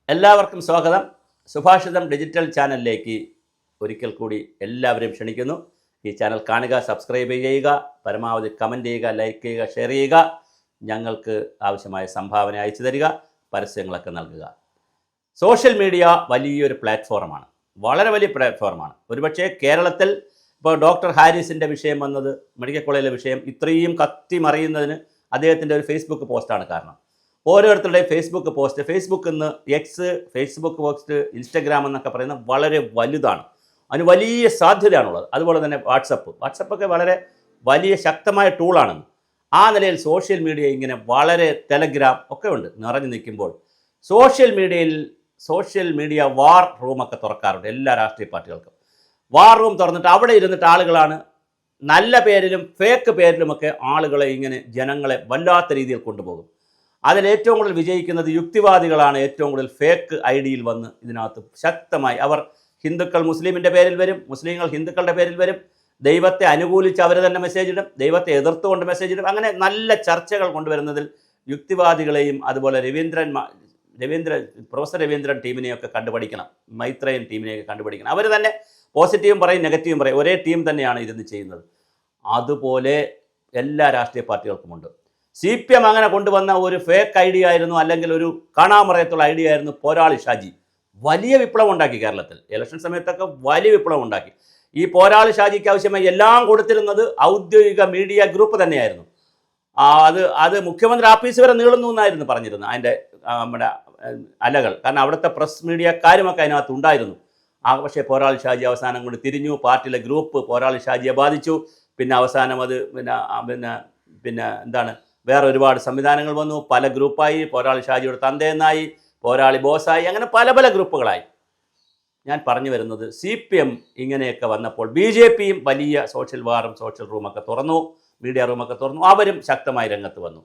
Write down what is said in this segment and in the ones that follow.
എല്ലാവർക്കും സ്വാഗതം. സുഭാഷിതം ഡിജിറ്റൽ ചാനലിലേക്ക് ഒരിക്കൽ കൂടി എല്ലാവരെയും ക്ഷണിക്കുന്നു. ഈ ചാനൽ കാണുക, സബ്സ്ക്രൈബ് ചെയ്യുക, പരമാവധി കമൻറ്റ് ചെയ്യുക, ലൈക്ക് ചെയ്യുക, ഷെയർ ചെയ്യുക, ഞങ്ങൾക്ക് ആവശ്യമായ സംഭാവന അയച്ചു തരിക, പരസ്യങ്ങളൊക്കെ നൽകുക. സോഷ്യൽ മീഡിയ വലിയൊരു പ്ലാറ്റ്ഫോമാണ്, വളരെ വലിയ പ്ലാറ്റ്ഫോമാണ്. ഒരുപക്ഷെ കേരളത്തിൽ ഇപ്പോൾ ഡോക്ടർ ഹാരിസിൻ്റെ വിഷയം വന്നത്, മെഡിക്കൽ കോളേജിലെ വിഷയം ഇത്രയും കത്തിമറിയുന്നതിന് അദ്ദേഹത്തിൻ്റെ ഒരു ഫേസ്ബുക്ക് പോസ്റ്റാണ് കാരണം. ഓരോരുത്തരുടെയും ഫേസ്ബുക്ക് പോസ്റ്റ്, ഫേസ്ബുക്ക് ഇന്ന് എക്സ്, ഫേസ്ബുക്ക് പോസ്റ്റ്, ഇൻസ്റ്റഗ്രാം എന്നൊക്കെ പറയുന്നത് വളരെ വലുതാണ്, അതിന് വലിയ സാധ്യതയാണുള്ളത്. അതുപോലെ തന്നെ വാട്സപ്പൊക്കെ വളരെ വലിയ ശക്തമായ ടൂളാണ്. ആ നിലയിൽ സോഷ്യൽ മീഡിയ ഇങ്ങനെ വളരെ, ടെലഗ്രാം ഒക്കെ ഉണ്ട് നിറഞ്ഞു നിൽക്കുമ്പോൾ സോഷ്യൽ മീഡിയ വാർ റൂമൊക്കെ തുറക്കാറുണ്ട് എല്ലാ രാഷ്ട്രീയ പാർട്ടികൾക്കും. വാർ റൂം തുറന്നിട്ട് അവിടെ ഇരുന്നിട്ട് ആളുകളാണ് നല്ല പേരിലും ഫേക്ക് പേരിലുമൊക്കെ ആളുകളെ ഇങ്ങനെ ജനങ്ങളെ വല്ലാത്ത രീതിയിൽ കൊണ്ടുപോകും. അതിലേറ്റവും കൂടുതൽ വിജയിക്കുന്നത് യുക്തിവാദികളാണ്. ഏറ്റവും കൂടുതൽ ഫേക്ക് ഐഡിയിൽ വന്ന് ഇതിനകത്ത് ശക്തമായി അവർ ഹിന്ദുക്കൾ മുസ്ലിമിൻ്റെ പേരിൽ വരും, മുസ്ലിങ്ങൾ ഹിന്ദുക്കളുടെ പേരിൽ വരും, ദൈവത്തെ അനുകൂലിച്ച് അവർ തന്നെ മെസ്സേജ് ഇടും, ദൈവത്തെ എതിർത്തുകൊണ്ട് മെസ്സേജ് ഇടും. അങ്ങനെ നല്ല ചർച്ചകൾ കൊണ്ടുവരുന്നതിൽ യുക്തിവാദികളെയും അതുപോലെ പ്രൊഫസർ രവീന്ദ്രൻ ടീമിനെയൊക്കെ കണ്ടുപഠിക്കണം, മൈത്രേയൻ ടീമിനെയൊക്കെ കണ്ടുപഠിക്കണം. അവർ തന്നെ പോസിറ്റീവും പറയും നെഗറ്റീവും പറയും, ഒരേ ടീം തന്നെയാണ് ഇരുന്ന് ചെയ്യുന്നത്. അതുപോലെ എല്ലാ രാഷ്ട്രീയ പാർട്ടികൾക്കുമുണ്ട്. CPM അങ്ങനെ കൊണ്ടുവന്ന ഒരു ഫേക്ക് ഐഡിയ ആയിരുന്നു, അല്ലെങ്കിൽ ഒരു കാണാമറയത്തുള്ള ഐഡിയ ആയിരുന്നു പോരാളി ഷാജി. വലിയ വിപ്ലവം ഉണ്ടാക്കി കേരളത്തിൽ, ഇലക്ഷൻ സമയത്തൊക്കെ വലിയ വിപ്ലവം ഉണ്ടാക്കി. ഈ പോരാളി ഷാജിക്ക് ആവശ്യമായി എല്ലാം കൊടുത്തിരുന്നത് ഔദ്യോഗിക മീഡിയ ഗ്രൂപ്പ് തന്നെയായിരുന്നു. അത് മുഖ്യമന്ത്രി ആഫീസ് വരെ നീളുന്നു എന്നായിരുന്നു പറഞ്ഞിരുന്നത് അതിൻ്റെ നമ്മുടെ അലകൾ. കാരണം അവിടുത്തെ പ്രസ് മീഡിയക്കാരുമൊക്കെ അതിനകത്ത് ഉണ്ടായിരുന്നു. പക്ഷേ പോരാളി ഷാജി അവസാനം കൊണ്ട് തിരിഞ്ഞു, പാർട്ടിയിലെ ഗ്രൂപ്പ് പോരാളി ഷാജിയെ ബാധിച്ചു. പിന്നെ അവസാനം അത് പിന്നെ എന്താണ്, വേറെ ഒരുപാട് സംവിധാനങ്ങൾ വന്നു, പല ഗ്രൂപ്പായി. പോരാളി ഷാജിയുടെ തന്തയെന്നായി, പോരാളി ബോസായി, അങ്ങനെ പല പല ഗ്രൂപ്പുകളായി. ഞാൻ പറഞ്ഞു വരുന്നത്, CPM ഇങ്ങനെയൊക്കെ വന്നപ്പോൾ BJPയും വലിയ സോഷ്യൽ വാറും സോഷ്യൽ റൂമൊക്കെ തുറന്നു, മീഡിയ റൂമൊക്കെ തുറന്നു, അവരും ശക്തമായി രംഗത്ത് വന്നു.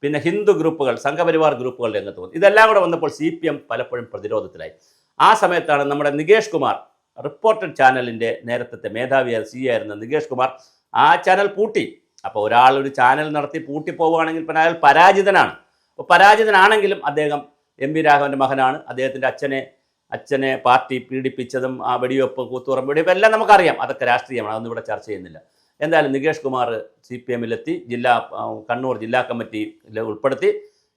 പിന്നെ ഹിന്ദു ഗ്രൂപ്പുകൾ, സംഘപരിവാർ ഗ്രൂപ്പുകൾ രംഗത്ത് വന്നു. ഇതെല്ലാം കൂടെ വന്നപ്പോൾ CPM പലപ്പോഴും പ്രതിരോധത്തിലായി. ആ സമയത്താണ് നമ്മുടെ നികേഷ് കുമാർ, റിപ്പോർട്ടഡ് ചാനലിൻ്റെ നേരത്തെ മേധാവിയായ CEO ആയിരുന്ന നികേഷ് കുമാർ ആ ചാനൽ പൂട്ടി. അപ്പോൾ ഒരാൾ ഒരു ചാനൽ നടത്തി പൂട്ടിപ്പോവുകയാണെങ്കിൽ പിന്നെ അയാൾ പരാജിതനാണ്. അപ്പോൾ പരാജിതനാണെങ്കിലും അദ്ദേഹം MP രാഘവൻ്റെ മകനാണ്. അദ്ദേഹത്തിൻ്റെ അച്ഛനെ പാർട്ടി പീഡിപ്പിച്ചതും ആ വെടിവെപ്പ്, കൂത്തുപറമ്പ് വെടിവെപ്പ് എല്ലാം നമുക്കറിയാം. അതൊക്കെ രാഷ്ട്രീയമാണ്, അതൊന്നും ഇവിടെ ചർച്ച ചെയ്യുന്നില്ല. എന്തായാലും നികേഷ് കുമാർ CPMലെത്തി, കണ്ണൂർ ജില്ലാ കമ്മിറ്റിയിൽ ഉൾപ്പെടുത്തി.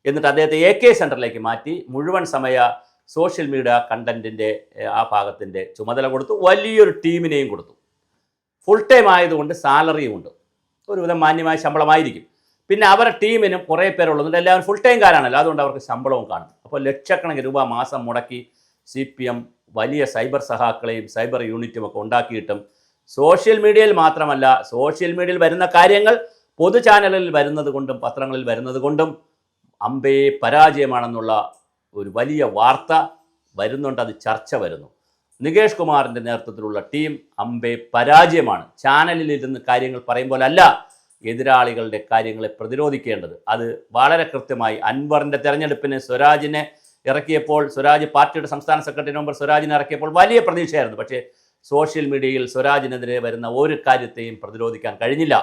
എന്നിട്ട് അദ്ദേഹത്തെ AK സെൻറ്ററിലേക്ക് മാറ്റി മുഴുവൻ സമയ സോഷ്യൽ മീഡിയ കണ്ടൻറ്റിൻ്റെ ആ ഭാഗത്തിൻ്റെ ചുമതല കൊടുത്തു. വലിയൊരു ടീമിനെയും കൊടുത്തു. ഫുൾ ടൈം ആയതുകൊണ്ട് സാലറിയും ഉണ്ട്, ഒരുവിധം മാന്യമായ ശമ്പളമായിരിക്കും. പിന്നെ അവരുടെ ടീമിനും കുറേ പേരുള്ളതുകൊണ്ട് എല്ലാവരും ഫുൾ ടൈംകാരാണല്ലോ, അതുകൊണ്ട് അവർക്ക് ശമ്പളവും കാണും. അപ്പോൾ ലക്ഷക്കണക്കിന് രൂപ മാസം മുടക്കി CPM വലിയ സൈബർ സഹാക്കളെയും സൈബർ യൂണിറ്റും ഒക്കെ ഉണ്ടാക്കിയിട്ടും സോഷ്യൽ മീഡിയയിൽ മാത്രമല്ല, സോഷ്യൽ മീഡിയയിൽ വരുന്ന കാര്യങ്ങൾ പൊതു ചാനലുകളിൽ വരുന്നത് കൊണ്ടും പത്രങ്ങളിൽ വരുന്നത് കൊണ്ടും അമ്പേ പരാജയമാണെന്നുള്ള ഒരു വലിയ വാർത്ത വരുന്നുണ്ട്, അത് ചർച്ച വരുന്നു. നികേഷ് കുമാറിൻ്റെ നേതൃത്വത്തിലുള്ള ടീം അമ്പേ പരാജയമാണ്. ചാനലിലിരുന്ന് കാര്യങ്ങൾ പറയുമ്പോൾ അല്ല എതിരാളികളുടെ കാര്യങ്ങളെ പ്രതിരോധിക്കേണ്ടത്. അത് വളരെ കൃത്യമായി അൻവറിൻ്റെ തെരഞ്ഞെടുപ്പിന് സ്വരാജിനെ ഇറക്കിയപ്പോൾ, സ്വരാജ് പാർട്ടിയുടെ സംസ്ഥാന സെക്രട്ടറി നമ്പർ സ്വരാജിനെ ഇറക്കിയപ്പോൾ വലിയ പ്രതീക്ഷയായിരുന്നു. പക്ഷേ സോഷ്യൽ മീഡിയയിൽ സ്വരാജിനെതിരെ വരുന്ന ഒരു കാര്യത്തെയും പ്രതിരോധിക്കാൻ കഴിഞ്ഞില്ല.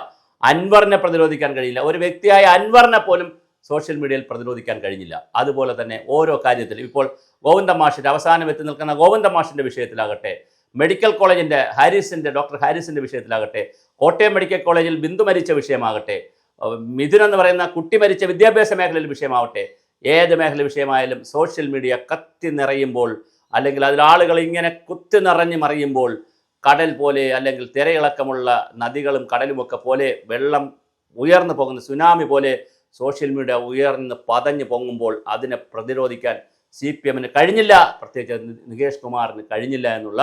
അൻവറിനെ പ്രതിരോധിക്കാൻ കഴിയില്ല. ഒരു വ്യക്തിയായ അൻവറിനെ പോലും സോഷ്യൽ മീഡിയയിൽ പ്രതിരോധിക്കാൻ കഴിഞ്ഞില്ല. അതുപോലെ തന്നെ ഓരോ കാര്യത്തിലും ഇപ്പോൾ ഗോവിന്ദമാഷിൻ്റെ അവസാനം എത്തി നിൽക്കുന്ന ഗോവിന്ദമാഷിൻ്റെ വിഷയത്തിലാകട്ടെ, മെഡിക്കൽ കോളേജിൻ്റെ ഡോക്ടർ ഹാരിസിൻ്റെ വിഷയത്തിലാകട്ടെ, കോട്ടയം മെഡിക്കൽ കോളേജിൽ ബിന്ദു മരിച്ച വിഷയമാകട്ടെ, മിഥുൻ എന്ന് പറയുന്ന കുട്ടി മരിച്ച വിദ്യാഭ്യാസ മേഖലയിൽ വിഷയമാവട്ടെ, ഏത് മേഖല വിഷയമായാലും സോഷ്യൽ മീഡിയ കത്തി നിറയുമ്പോൾ, അല്ലെങ്കിൽ അതിൽ ആളുകൾ ഇങ്ങനെ കുത്തി നിറഞ്ഞ് മറിയുമ്പോൾ, കടൽ പോലെ അല്ലെങ്കിൽ തിരയിളക്കമുള്ള നദികളും കടലുമൊക്കെ പോലെ വെള്ളം ഉയർന്നു പോകുന്ന സുനാമി പോലെ സോഷ്യൽ മീഡിയ ഉയർന്ന് പതഞ്ഞ് പൊങ്ങുമ്പോൾ അതിനെ പ്രതിരോധിക്കാൻ CPMന് കഴിഞ്ഞില്ല, പ്രത്യേകിച്ച് നികേഷ് കുമാറിന് കഴിഞ്ഞില്ല എന്നുള്ള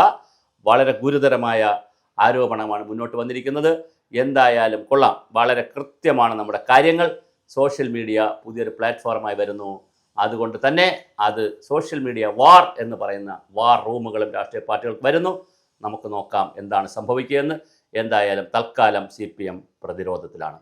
വളരെ ഗുരുതരമായ ആരോപണമാണ് മുന്നോട്ട് വന്നിരിക്കുന്നത്. എന്തായാലും കൊള്ളാം, വളരെ കൃത്യമാണ് നമ്മുടെ കാര്യങ്ങൾ. സോഷ്യൽ മീഡിയ പുതിയൊരു പ്ലാറ്റ്ഫോമായി വരുന്നു. അതുകൊണ്ട് തന്നെ അത് സോഷ്യൽ മീഡിയ വാർ എന്ന് പറയുന്ന വാർ റൂമുകളും രാഷ്ട്രീയ പാർട്ടികൾക്ക് വരുന്നു. നമുക്ക് നോക്കാം എന്താണ് സംഭവിക്കുകയെന്ന്. എന്തായാലും തൽക്കാലം CPM പ്രതിരോധത്തിലാണ്.